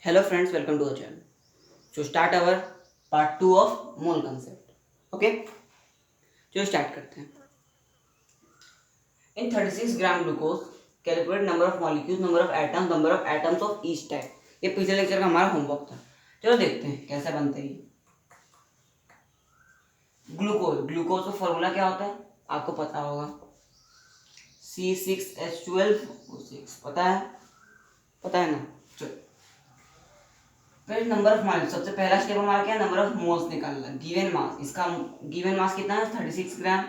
Hello friends, welcome to our channel. So start our part 2 of mole concept. Okay, चलो start करते हैं. In 36 gram glucose calculate number of molecules, number of atoms of each type. ये पिछले lecture का हमारा homework था. चलो देखते हैं कैसे बनते हैं. ग्लूकोज का फॉर्मूला क्या होता है आपको पता होगा. C6H12O6 पता है ना. चलो फिर नंबर ऑफ मॉलिक्यूल. सबसे पहला स्टेप हमारा क्या है, नंबर ऑफ मोल्स निकालना. गिवन मास, इसका गिवन मास कितना है 36 ग्राम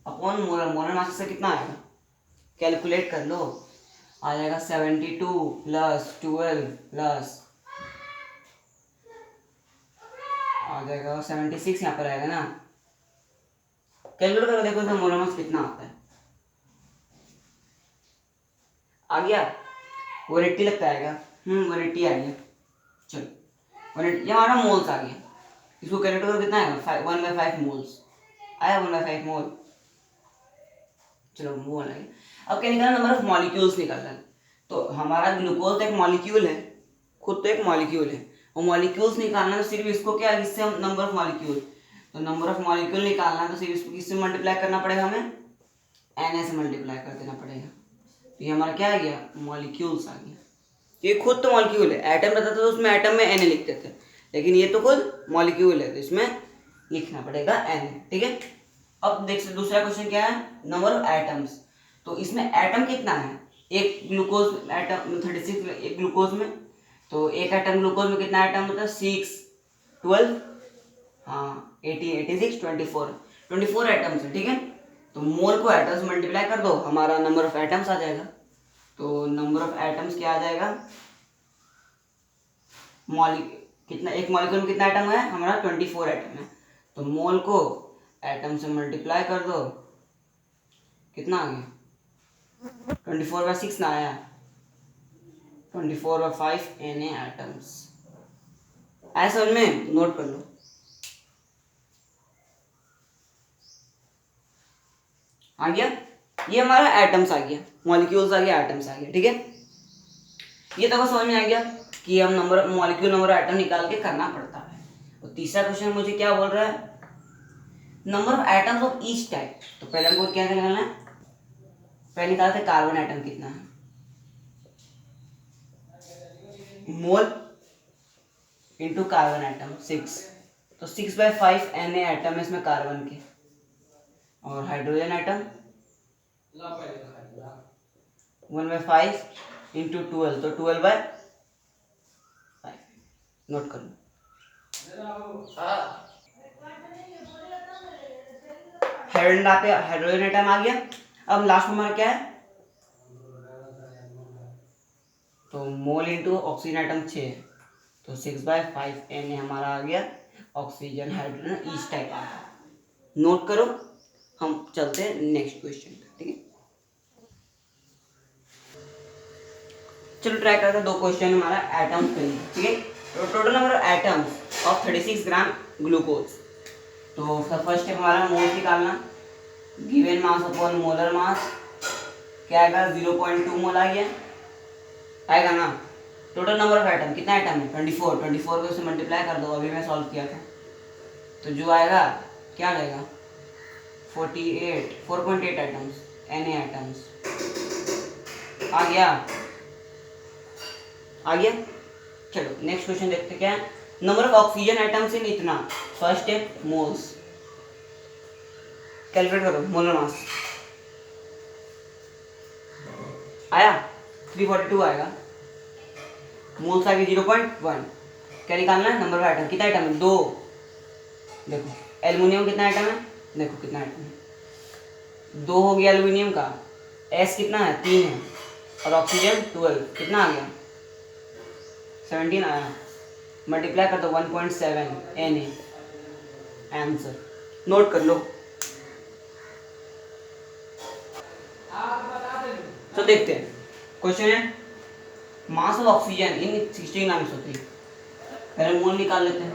अपॉन मोलर. मोलर मास से कितना आएगा कैलकुलेट कर लो. आ जाएगा 72 प्लस 12 प्लस आ जाएगा 76. यहाँ पर आएगा ना. कैलकुलेट करो, देखो इसका मोलर मास कितना आता है. आ गया 180 लगता आएगा. 180 आ गया. चलो 180 ये हमारा मोल्स आ गया. इसको कैलकुलेट करो कितना आएगा 1/5 मोल्स आया. 1/5 मोल. चलो मोल आ गया. अब क्या निकालना, नंबर ऑफ मॉलिक्यूल्स निकालना है. तो हमारा ग्लूकोज एक मॉलिक्यूल है, खुद तो एक मॉलिक्यूल है. और मॉलिक्यूल्स निकालना तो सिर्फ इसको क्या, इससे हम नंबर ऑफ मॉलिक्यूल. तो नंबर ऑफ मॉलिक्यूल निकालना तो सिर्फ इसको किससे मल्टीप्लाई करना पड़ेगा, हमें Na से मल्टीप्लाई कर देना पड़ेगा. तो ये हमारा क्या आ गया, मॉलिक्यूल्स आ गया. ये खुद तो मॉलिक्यूल है. एटम रहता था तो उसमें एटम में Na लिखते थे, लेकिन ये तो खुद मॉलिक्यूल है तो इसमें लिखना पड़ेगा Na. ठीक है. अब देख दूसरा क्वेश्चन क्या है, नंबर ऑफ एटम्स. तो इसमें एटम कितना है, एक ग्लूकोज एटम 36 एक ग्लूकोज में. तो एक एटम ग्लूकोज में कितना एटम होता है 6 12 हाँ 18 86 24 एटम्स है. ठीक है. तो मोल को एटम्स मल्टीप्लाई कर दो, हमारा नंबर ऑफ एटम्स आ जाएगा. तो नंबर ऑफ एटम्स क्या आ जाएगा, कितना एक मॉलिक्यूल में कितना एटम है हमारा 24 एटम है. तो मोल को एटम से मल्टीप्लाई कर दो, कितना आ गया 24/6 ना आया. 24/5 Na एटम्स. आया समझ में, नोट कर लो. आ गया. ये हमारा एटम्स आ गया, मॉलिक्यूल्स आ गया, एटम्स आ गया. ठीक है. ये तो समझ में आ गया कि हम नंबर मॉलिक्यूल नंबर एटम निकाल के करना पड़ता है. और तीसरा क्वेश्चन मुझे क्या बोल रहा है, number of atoms of each type. तो पहले हमको क्या निकालना है, पहले निकालते कार्बन एटम कितना है, मोल इंटू कार्बन एटम 6. तो 6/5 Na एटम है इसमें कार्बन के. और हाइड्रोजन एटम 1/5 इंटू 12, तो 12/5. नोट कर लो. हाइड्रोजन एटम आ गया. अब लास्ट में हमारा क्या है, तो मोल इंटू ऑक्सीजन एटम 6. तो 6/5 Na हमारा आ गया ऑक्सीजन हाइड्रोजन ईच टाइप आ गया. नोट करो. हम चलते हैं नेक्स्ट क्वेश्चन. ठीक है. चलो ट्राई करते हैं. दो क्वेश्चन हमारा एटम्स के लिए. ठीक है. तो total number of atoms of 36 gram glucose. तो फर्स्ट स्टेप हमारा मोल निकालना. Given mass upon molar mass क्या आएगा 0.2 मोल आ गया. आएगा ना. टोटल नंबर ऑफ एटम कितना एटम है 24 को इससे मल्टीप्लाई कर दो. अभी मैं सॉल्व किया था. तो जो आएगा क्या आएगा 4.8 एटम्स Na एटम्स आ गया. आ गया. चलो नेक्स्ट क्वेश्चन देखते क्या है, number of oxygen atoms in इतना. फर्स्ट स्टेप मोल्स कैलकुलेट करो. मोलर मास आया 342 आएगा. मोल्स आ गया 0.1. क्या निकालना है, नंबर ऑफ एटम. कितना एटम है 2. देखो एल्युमिनियम कितना एटम है, देखो कितना एटम है 2 हो गया एल्युमिनियम का. एस कितना है 3 है. और ऑक्सीजन 12 कितना आ गया 17 आया. मल्टीप्लाई कर दो 1.7 Na. आंसर नोट कर लो. तो देखते हैं क्वेश्चन है mass of oxygen in 16 gram SO3. पहले मोल निकाल लेते हैं.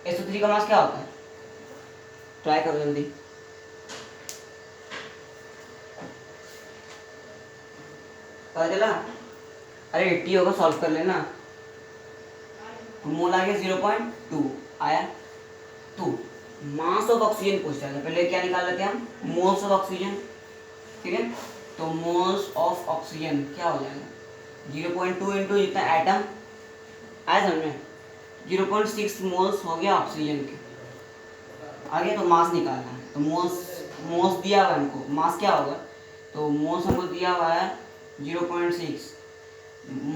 SO3 का मास क्या होता है, ट्राई करो जल्दी. पता चला अरे 80 होगा, सॉल्व कर लेना। तो मोल आ गया 0.2 आया। तो मास ऑफ ऑक्सीजन पूछता है, पहले क्या निकाल लेते हैं हम, मोल्स ऑफ ऑक्सीजन। ठीक है, तो मोल्स ऑफ ऑक्सीजन क्या हो जाएगा, 0.2 इंटू जितना एटम आया समझ में, 0.6 मोल्स हो गया ऑक्सीजन के। आगे तो मास निकालना है, तो मोल्स दिया हुआ है हमको, मास क्या होगा, तो मोल्स हमको दिया हुआ है 0.6,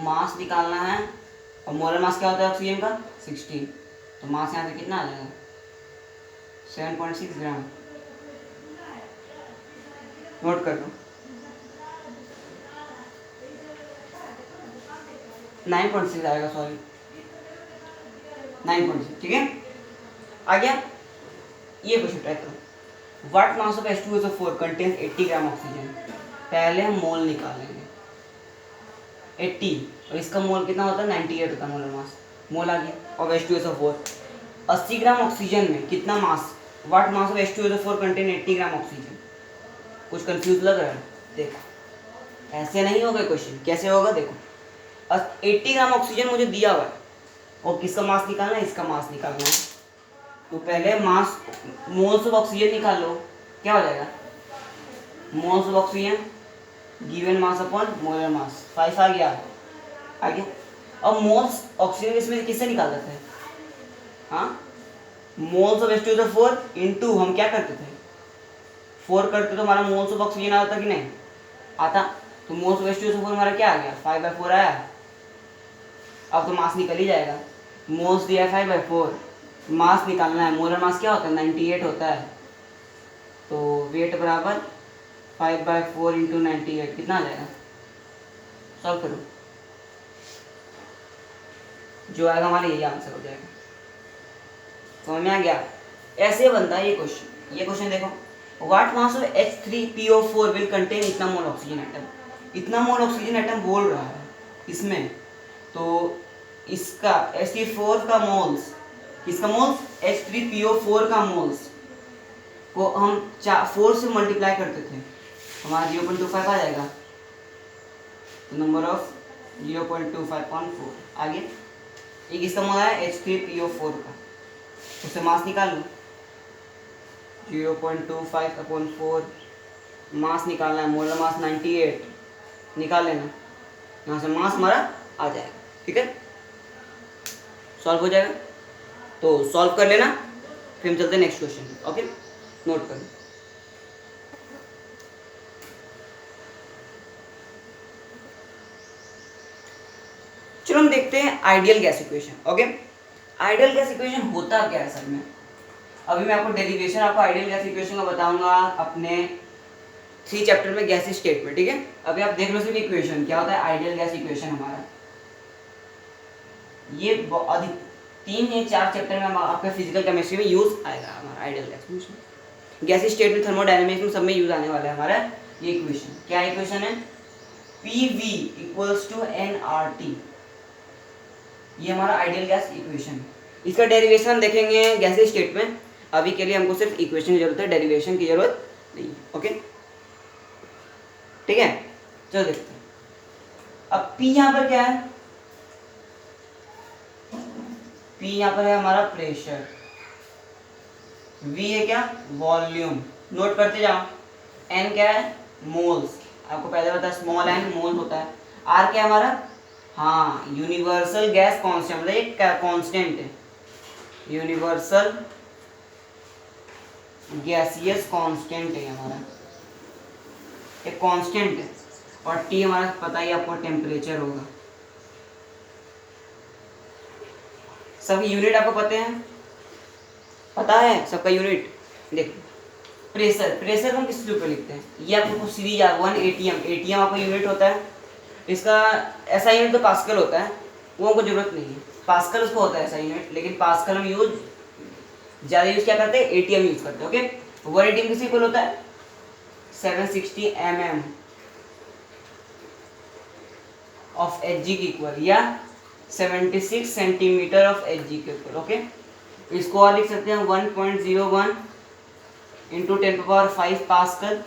मास निकालना है। और मोलर मास क्या होता है ऑक्सीजन का, 16। तो मास यहाँ से कितना आ जाएगा, 7.6 ग्राम। नोट कर लो, 9.6 आएगा, सॉरी 9.6। ठीक है, आ गया। ये क्वेश्चन ट्राई करो, what mass of H2SO4 contains 80 gram oxygen. पहले हम मोल निकालेंगे 80, और इसका मोल कितना होता है, 98 होता है मोलर मास। मोल आ गया। और H2SO4 80 ग्राम ऑक्सीजन में कितना mass, what mass of H2SO4 contain 80 gram oxygen. कुछ कंफ्यूज लग रहा है, देखो ऐसे नहीं होगा क्वेश्चन, कैसे होगा देखो, 80 ग्राम ऑक्सीजन मुझे दिया हुआ है, और किसका मास निकालना है, इसका मास निकालना है। तो पहले मास, मोल्स ऑफ ऑक्सीजन निकाल लो, क्या हो जाएगा, moles of oxygen given mass upon molar mass, 5 आ गया। आगे अब मोल्स ऑक्सीजन इसमें किससे निकाल देते हैं, हाँ, मोल्स ऑफ H2SO4 इंटू हम क्या करते थे, 4 करते तो हमारा मोल्स ऑफ ऑक्सीजन आता कि नहीं आता। तो मोल्स ऑफ H2SO4 हमारा क्या आ गया, 5/4 आया। अब तो मास निकल ही जाएगा, मोल्स दिया है 5/4, मास निकालना है, मोलर मास क्या होता है, 98 होता है। तो वेट बराबर 5/4 इंटू 98 कितना आ जाएगा, सॉल्व करो, जो आएगा हमारा यही आंसर हो जाएगा। समझ में आ गया, ऐसे बनता है ये क्वेश्चन। ये क्वेश्चन देखो, what mass of H3PO4 will contain इतना मोल ऑक्सीजन एटम। इतना मोल ऑक्सीजन एटम बोल रहा है इसमें, तो इसका H3 का मोल्स, किसका मोल्स, H3PO4 का मोल्स को हम 4 से मल्टीप्लाई करते थे, हमारा 0.25 आ जाएगा। तो नंबर ऑफ 0.25/4 आगे। एक इसका मोल है H3PO4 का, उससे मास निकाल लो, 0.25/4 मास निकालना है, मोलर मास 98 निकाल लेना, यहाँ से मास हमारा आ जाएगा। ठीक है, सॉल्व हो जाएगा, तो सॉल्व कर लेना, फिर हम चलते हैं नेक्स्ट क्वेश्चन। ओके, नोट कर लो। चलो हम देखते हैं ideal gas equation. Okay, ideal gas equation होता क्या है असल में, अभी मैं आपको डेरिवेशन, आपको आइडियल गैस इक्वेशन का बताऊंगा अपने 3 चैप्टर में, गैस स्टेट में। ठीक है, अभी आप देख लो सिर्फ इक्वेशन क्या होता है, आइडियल गैस इक्वेशन हमारा ये 3 या 4 चैप्टर में आपका फिजिकल केमिस्ट्री में यूज आएगा हमारा ideal gas equation. Gas state में, थर्मोडायनेमिक्स में सब में यूज आने वाला है हमारा ये इक्वेशन। क्या इक्वेशन है, PV = nRT, ये हमारा आइडियल गैस इक्वेशन है। इसका डेरिवेशन देखेंगे गैस स्टेट में, अभी के लिए हमको सिर्फ इक्वेशन की जरूरत है, डेरिवेशन की जरूरत नहीं है। ओके, ठीक है, चलो देखते हैं। अब P यहाँ पर क्या है, P यहाँ पर है हमारा प्रेशर, V है क्या, वॉल्यूम, नोट करते जाओ। N क्या है, मोल्स, आपको पहले पता है स्मॉल n मोल्स होता है। R क्या है हमारा, हाँ, यूनिवर्सल गैस कांस्टेंट, मतलब एक कांस्टेंट है, यूनिवर्सल गैसियस कांस्टेंट है हमारा, एक कांस्टेंट है। और T हमारा पता ही आपको टेम्परेचर होगा। सभी यूनिट आपको पता है सबका यूनिट। देखो प्रेशर, प्रेशर हम किस रूप में लिखते हैं, ये आपको सीरीज 1 ATM, ATM आपका यूनिट होता है, इसका ऐसा यूनिट तो पास्कल होता है, वो हमको जरूरत नहीं है, पास्कल उसको होता है ऐसा यूनिट, लेकिन पास्कल हम यूज ज़्यादा यूज क्या करते हैं, ATM यूज करते हैं। ओके, 1 ATM किस इक्वल होता है, 760 mm ऑफ Hg के इक्वल, या 76 सेंटीमीटर ऑफ Hg के इक्वल। ओके, इसको और लिख सकते हैं 1.01 इंटू 10⁵ पास्कल,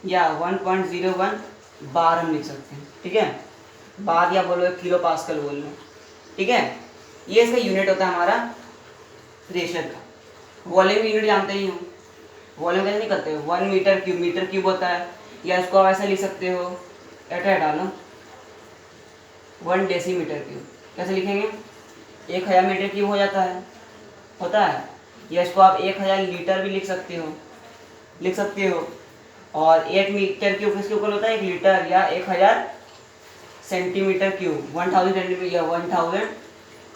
या 1.01 बार हम लिख सकते हैं। ठीक है, बार या बोलो किलो पास्कल बोल लो, ठीक है। ये इसका यूनिट होता है हमारा प्रेशर का। वॉल्यूम यूनिट जानते ही हो, वॉल्यूम कैसे नहीं करते हो, 1 मीटर क्यूब होता है, या इसको आप ऐसा लिख सकते हो, एटा डालो 1 डेसीमीटर क्यूब। कैसे लिखेंगे, 1000 मीटर क्यूब हो जाता है, होता है। या इसको आप 1000 लीटर भी लिख सकते हो। और 1 मीटर क्यूब किसके ऊपर होता है, 1 लीटर, या 1000 सेंटीमीटर क्यूब 1000 सेंटीमीटर या 1000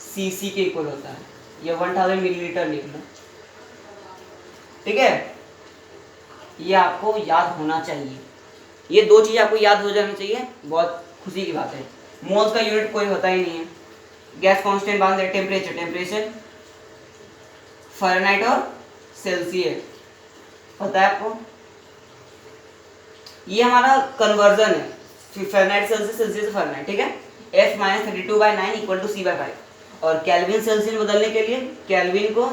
सीसी के इक्वल होता है, या 1000 मिलीलीटर लिख लो, ठीक है। ये आपको याद होना चाहिए, ये 2 चीज़ आपको याद हो जाना चाहिए, बहुत खुशी की बात है। मोल्स का यूनिट कोई होता ही नहीं है। गैस कांस्टेंट बांध रहे, टेम्परेचर फ़ारेनहाइट और सेल्सियस पता है आपको। ये हमारा कन्वर्जन है, फ़ारेनहाइट सेल्सियस फ़ारेनहाइट, ठीक है। F - 32/9 = C/5। और केल्विन सेल्सियस में बदलने के लिए केल्विन को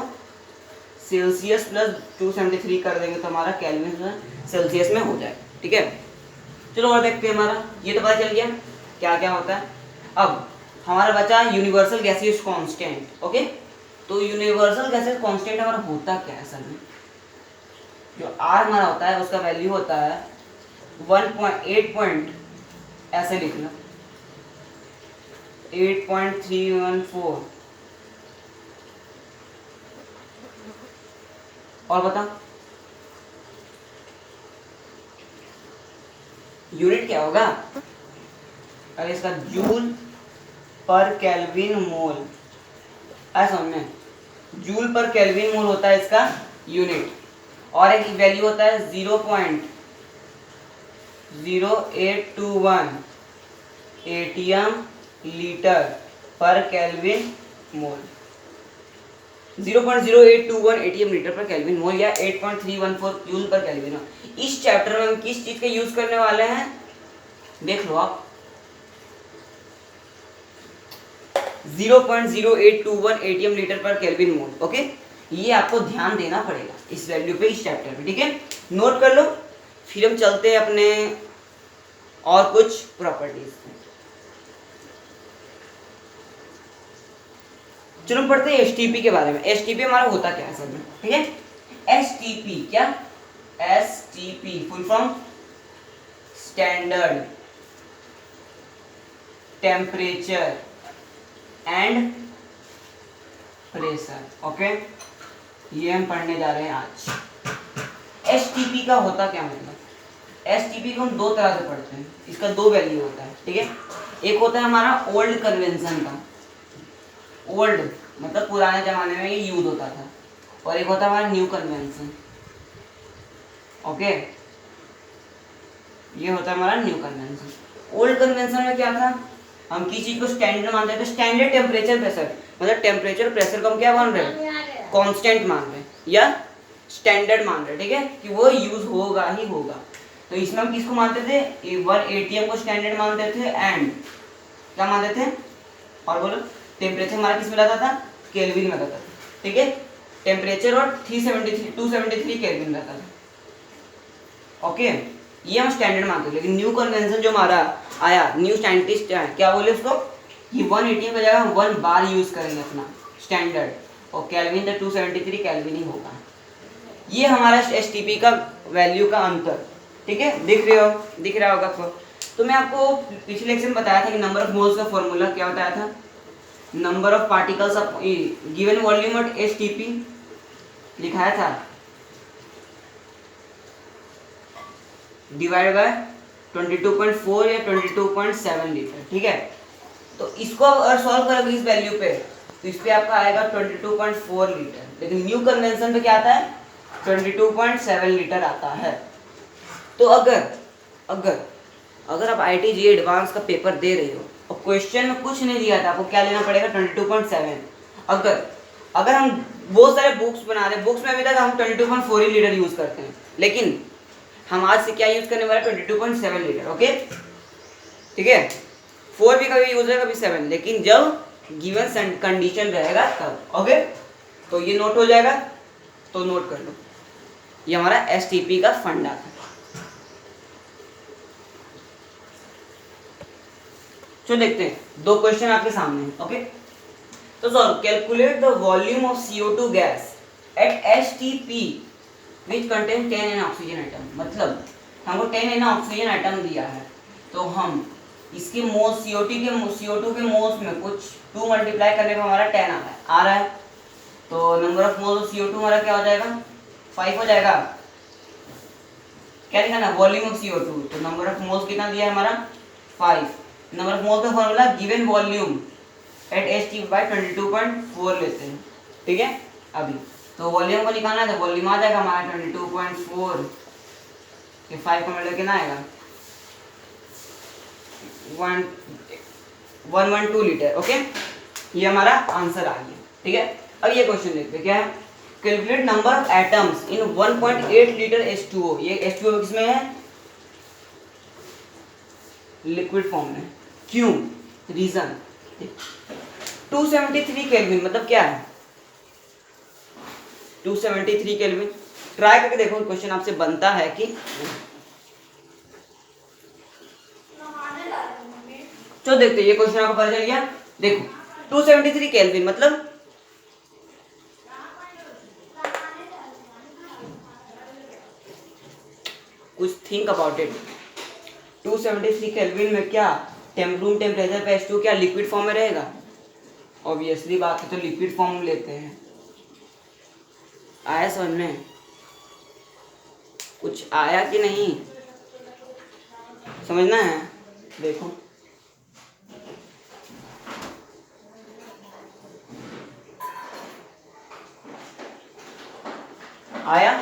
सेल्सियस प्लस 273 कर देंगे तो हमारा केल्विन सेल्सियस में हो जाए, ठीक है। चलो और देखते हैं, हमारा ये तो पता चल गया क्या क्या होता है। अब हमारा बचा यूनिवर्सल गैसियस कांस्टेंट, ओके। तो यूनिवर्सल गैसियस कांस्टेंट हमारा होता क्या है असल में, जो R हमारा होता है उसका वैल्यू होता है 1.8 ऐसे लिख लो 8.314। और बता यूनिट क्या होगा, अरे इसका जूल पर केल्विन मोल, ऐसा समझ में, जूल पर केल्विन मोल होता है इसका यूनिट। और एक वैल्यू होता है 0.0821 एटीएम लीटर पर केल्विन मोल, 0.0821 एटीएम लीटर पर केल्विन मोल, या 8.314 जूल पर केल्विन मोल। इस चैप्टर में हम किस चीज का यूज करने वाले हैं देख लो आप, 0.0821 एटीएम लीटर पर केल्विन मोल, ओके। ये आपको ध्यान देना पड़ेगा इस वैल्यू पे, इस चैप्टर में, ठीक है। नोट कर लो, फिर हम चलते हैं अपने और कुछ प्रॉपर्टीज। चलो पढ़ते हैं एसटीपी के बारे में। एसटीपी हमारा होता क्या है सर में, ठीक है। एसटीपी क्या, STP full form standard temperature and pressure, okay. ये हम पढ़ने जा रहे हैं आज। एसटीपी का होता क्या मतलब, एसटीपी को हम 2 तरह से पढ़ते हैं, इसका 2 वैल्यू होता है, ठीक है। एक होता है हमारा ओल्ड कन्वेंशन का, ओल्ड मतलब पुराने जमाने में ये यूज होता था, और एक होता है हमारा न्यू कन्वेंशन, ओके। ये होता है हमारा न्यू कन्वेंशन। ओल्ड कन्वेंशन में क्या था, हम किसी चीज को स्टैंडर्ड मानते थे, स्टैंडर्ड टेम्परेचर प्रेशर, मतलब टेम्परेचर प्रेशर को हम क्या मान रहे हैं, कांस्टेंट मान रहे हैं, या स्टैंडर्ड मान रहे हैं, ठीक है, कि वो यूज होगा ही होगा। तो इसमें हम किसको मानते थे, 1 एटीएम को स्टैंडर्ड मानते थे, एंड क्या मानते थे, और बोलो टेम्परेचर हमारा किस में रहता था, केल्विन में रहता था, ठीक है। टेम्परेचर और 273 केल्विन रहता था, ओके। ये हम स्टैंडर्ड मानते थे। लेकिन न्यू कन्वेंशन जो हमारा आया, न्यू साइंटिस्ट क्या बोले उसको, कि 1 एटीएम की जगह 1 बार यूज करेंगे अपना स्टैंडर्ड, और केल्विन तो 273 केल्विन ही होगा। ये हमारा एसटीपी का वैल्यू का अंतर, ठीक है। दिख रहा होगा आपको। तो मैं आपको पिछले लेक्चर में बताया था कि नंबर ऑफ मोल्स का फॉर्मूला क्या बताया था, number of particles of given volume eight STP लिखाया था, डिवाइड बाय 22.4 या 22.7 लीटर, ठीक है। तो इसको अगर सॉल्व करोगे इस वैल्यू पे, तो इस पे आपका आएगा 22.4 लीटर, लेकिन न्यू कन्वेंशन पे क्या आता है, 22.7 लीटर आता है। तो अगर आप IIT JEE एडवांस का पेपर दे रहे हो और क्वेश्चन में कुछ नहीं दिया था, आपको क्या लेना पड़ेगा, 22.7। अगर हम बहुत सारे बुक्स बना रहे हैं, बुक्स में अभी तक हम 22.4 ही लीटर यूज करते हैं, लेकिन हम आज से क्या यूज करने वाले, 22.7 लीटर, ओके, ठीक है। 4 भी कभी यूज है, कभी 7, लेकिन जब गिवन कंडीशन रहेगा तब, ओके। तो ये नोट हो जाएगा, तो नोट कर लो, ये हमारा एसटीपी का फंडा था। चलो देखते हैं, दो क्वेश्चन आपके सामने हैं। ओके, तो solve, calculate the volume of CO2 gas at HTP which contain 10 N oxygen atom. मतलब हमको 10 N ऑक्सीजन आइटम दिया है, तो हम इसके मोल्स CO2 के मोल्स में कुछ 2 मल्टीप्लाई करने पर हमारा 10 आ रहा है। तो number of moles of CO2 हमारा क्या हो जाएगा, 5 हो जाएगा। क्या लिखा ना, वॉल्यूम ऑफ CO2, तो नंबर ऑफ मोल्स कितना दिया है हमारा 5। नंबर ऑफ मोल्स का formula given volume at HTP by 22.4 लेते हैं, ठीक है। अभी तो वॉल्यूम को निकालना है, तो वॉल्यूम आ जाएगा हमारा 22.4 के 5 को मिला कितना आएगा 112 लीटर। ओके, ये हमारा आंसर आ गया, ठीक है। अब ये क्वेश्चन देखते हैं, क्या है, calculate number of atoms in 1.8 litre H2O। ये H2O किसमें है, लिक्विड फॉर्म में। क्यों, रीजन, 273 केल्विन मतलब क्या है, 273 केल्विन। ट्राई करके देखो क्वेश्चन आपसे बनता है कि, तो देखते ये क्वेश्चन आपको पता चल गया। देखो 273 केल्विन मतलब कुछ थिंक अबाउट इट। 273 केल्विन में क्या रूम टेम्परेचर पे H2 क्या लिक्विड फॉर्म में रहेगा, ऑब्वियसली बात है, तो लिक्विड फॉर्म में लेते हैं। आया समझ में, कुछ आया कि नहीं समझना है, देखो आया।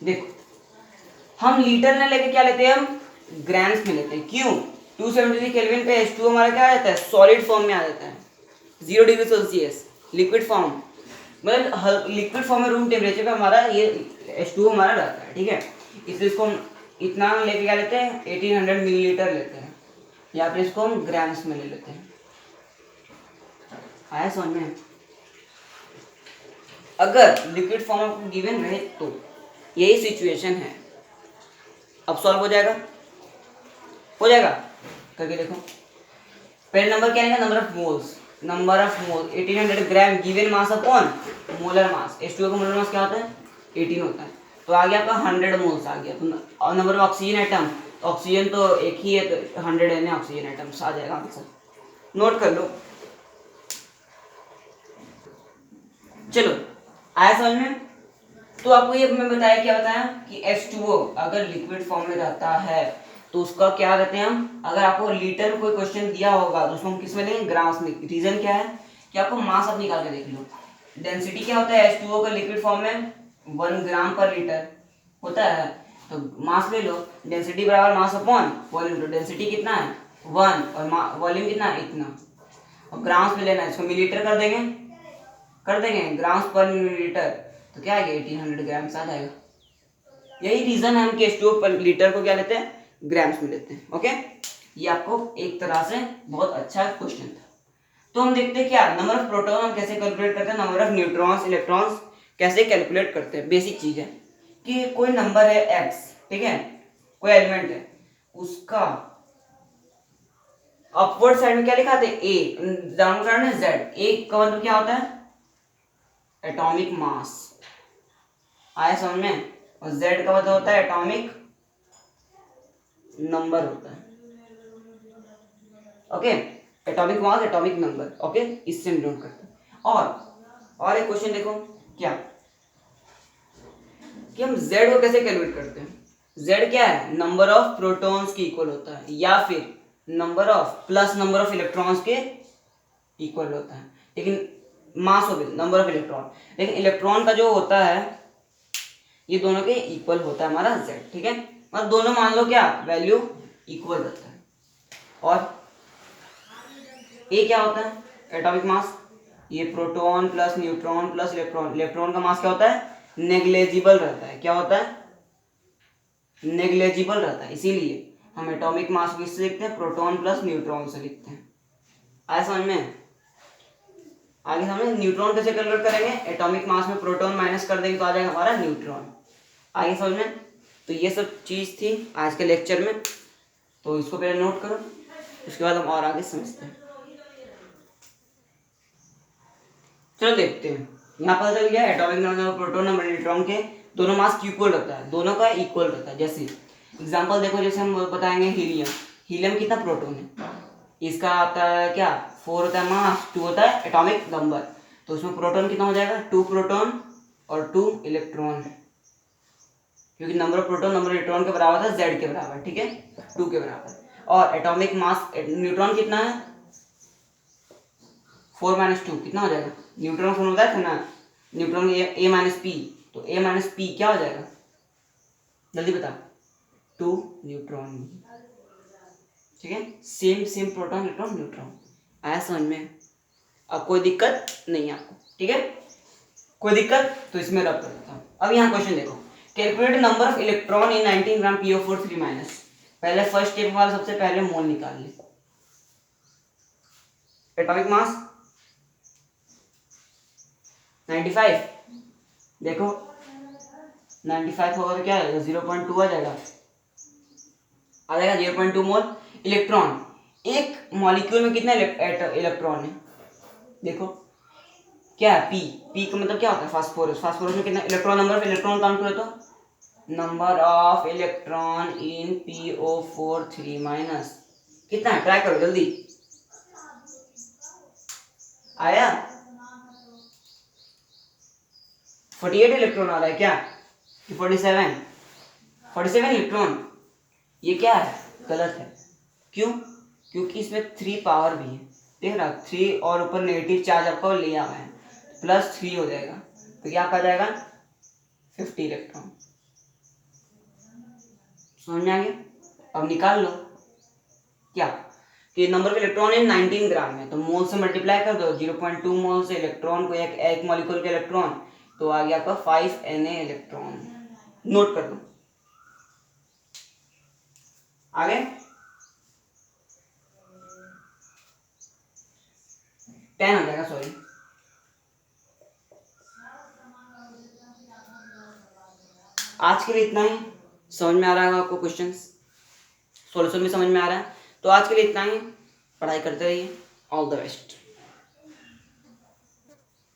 देखो हम लीटर में लेके क्या लेते हैं, हम ग्राम्स में लेते हैं। क्यों, 273 केल्विन पे H2O हमारा क्या आ जाता है, सॉलिड फॉर्म में आ जाता है, 0 डिग्री सेल्सियस लिक्विड फॉर्म, मतलब लिक्विड फॉर्म में रूम टेम्परेचर पे हमारा ये H2O हमारा रहता है, ठीक है। इसलिए इसको हम इतना लेके क्या लेते हैं, 1800 मिलीलीटर लेते हैं, या फिर इसको हम ग्राम्स में ले लेते हैं। आया समझ में। अगर लिक्विड फॉर्म आपको गिवन रहे तो यही सिचुएशन है। अब सॉल्व हो जाएगा, करके देखो। पहले नंबर क्या है, number of moles, 1800 gram given mass upon molar mass. H2O का मोलर मास क्या होता है, 18 होता है, तो आ गया आपका 100 मोल्स आ गया। तो number of oxygen atom, oxygen तो एक ही है, तो 100 N ऑक्सीजन आइटम्स आ जाएगा आंसर। नोट कर लो, चलो आया समझ में। तो आपको ये मैं बताया, क्या बताया कि H2O अगर लिक्विड फॉर्म में रहता है तो उसका क्या कहते हैं हम, अगर आपको लीटर में कोई क्वेश्चन दिया होगा तो उसको हम किस में लेंगे, ग्राम्स में। रीजन क्या है कि आपको मास अब निकाल के देख लो। डेंसिटी क्या होता है H2O का लिक्विड फॉर्म में, 1 ग्राम पर लीटर होता है, तो मास ले लो, डेंसिटी बराबर मास अपॉन वॉल्यूम। तो डेंसिटी कितना है 1 और वॉल्यूम कितना है इतना, और ग्राम्स में लेना है, इसको मिलीलीटर कर देंगे ग्राम्स पर मिलीलीटर, तो क्या आएगा 1800 ग्राम्स आ जाएगा। यही रीजन है हम कि H2O पर लीटर को क्या लेते हैं, ग्राम्स में लेते हैं। ओके, ये आपको एक तरह से बहुत अच्छा क्वेश्चन था। तो हम देखते हैं क्या, नंबर ऑफ प्रोटॉन हम कैसे कैलकुलेट करते हैं, नंबर ऑफ न्यूट्रॉन्स इलेक्ट्रॉन्स कैसे कैलकुलेट करते हैं। बेसिक चीज है कि कोई नंबर है x, ठीक है, कोई एलिमेंट है, उसका अपवर्ड साइड में क्या लिखा था a, डाउनवर्ड साइड में z। a का मतलब क्या होता है, एटॉमिक मास। आया समझ में। और z का मतलब होता है एटॉमिक नंबर होता है। Okay, atomic mass atomic number. Okay, इससे हम नोट करते हैं। और एक क्वेश्चन देखो, क्या कि हम z को कैसे कैलकुलेट करते हैं। z क्या है, नंबर ऑफ प्रोटॉन्स के इक्वल होता है, या फिर number of plus number of electrons के इक्वल होता है। लेकिन मास हो गया नंबर ऑफ इलेक्ट्रॉन, लेकिन इलेक्ट्रॉन का जो होता है ये दोनों के इक्वल होता है हमारा z, ठीक है। मतलब दोनों मान लो क्या वैल्यू इक्वल रहता है। और a क्या होता है, एटॉमिक मास, ये proton plus neutron plus electron. Electron का मास क्या होता है, नेग्लेजिबल रहता है। क्या होता है, नेग्लेजिबल रहता है, इसीलिए हम एटॉमिक मास किससे लिखते हैं, प्रोटॉन प्लस न्यूट्रॉन से लिखते हैं। आया समझ में। आगे हमें न्यूट्रॉन कैसे कैलकुलेट करेंगे, एटॉमिक मास में प्रोटॉन माइनस कर देंगे तो आ जाएगा हमारा न्यूट्रॉन। आगे समझ में। तो ये सब चीज थी आज के लेक्चर में, तो इसको पहले नोट करो। उसके बाद हम और आगे समझते हैं। चलो देखते हैं। यहाँ पता चल गया atomic number proton number neutron के दोनों मास इक्वल रहता है, दोनों का इक्वल रहता है। जैसे एग्जांपल देखो, जैसे हम बताएंगे हीलियम, हीलियम कितना प्रोटॉन है, इसका आता है क्या 4 होता है मास, 2 होता है एटॉमिक नंबर, तो उसमें प्रोटॉन कितना हो जाएगा 2 प्रोटॉन और 2 इलेक्ट्रॉन, क्योंकि number of proton number electron के बराबर था, जेड के बराबर, ठीक है 2 के बराबर। और एटॉमिक मास न्यूट्रॉन कितना है 4 - 2 कितना हो जाएगा, न्यूट्रॉन फॉर्म होता है ना, न्यूट्रॉन a - p, तो a - p क्या हो जाएगा, जल्दी बता, 2 न्यूट्रॉन, ठीक है। Same same proton electron neutron, आया समझ में? अब कोई दिक्कत नहीं है आपको, ठीक है, कोई दिक्कत तो इसमें रब कर देता हूँ। अब यहाँ क्वेश्चन देखो, calculate number of electron in 19 gram PO4 3-। पहले फर्स्ट स्टेप वाला सबसे पहले मोल निकाल ले, एटॉमिक मास 95, देखो 95 होगा तो क्या आएगा 0.2 आ जाएगा, 0.2 मोल। इलेक्ट्रॉन, एक मॉलिक्यूल में कितना इलेक्ट्रॉन है, देखो क्या है पी का मतलब क्या होता है फास्फोरस, फास्फोरस में कितना electron, number of electron count करो तो number of electron in PO4 3- कितना है, ट्राई करो जल्दी, आया 48 इलेक्ट्रॉन आ रहा है क्या, 47 इलेक्ट्रॉन, ये क्या है गलत है, क्यों, क्योंकि इसमें 3 पावर भी है, देख रहा 3 और ऊपर नेगेटिव चार्ज आपको ले आवा है, +3 हो जाएगा, तो क्या आ जाएगा 50 इलेक्ट्रॉन, समझ में आ गया? अब निकाल लो क्या कि नंबर ऑफ इलेक्ट्रॉन इन 19 ग्राम में, तो मोल से मल्टीप्लाई कर दो, 0.2 मोल से इलेक्ट्रॉन को एक मॉलिक्यूल के इलेक्ट्रॉन, तो आ गया आपका 5Na इलेक्ट्रॉन, नोट कर दो, आगे 10 हो जाएगा, सॉरी। आज के लिए इतना ही, समझ में आ रहा है आपको, क्वेश्चंस सॉल्यूशन भी समझ में आ रहा है, तो आज के लिए इतना ही, पढ़ाई करते रहिए, ऑल द बेस्ट।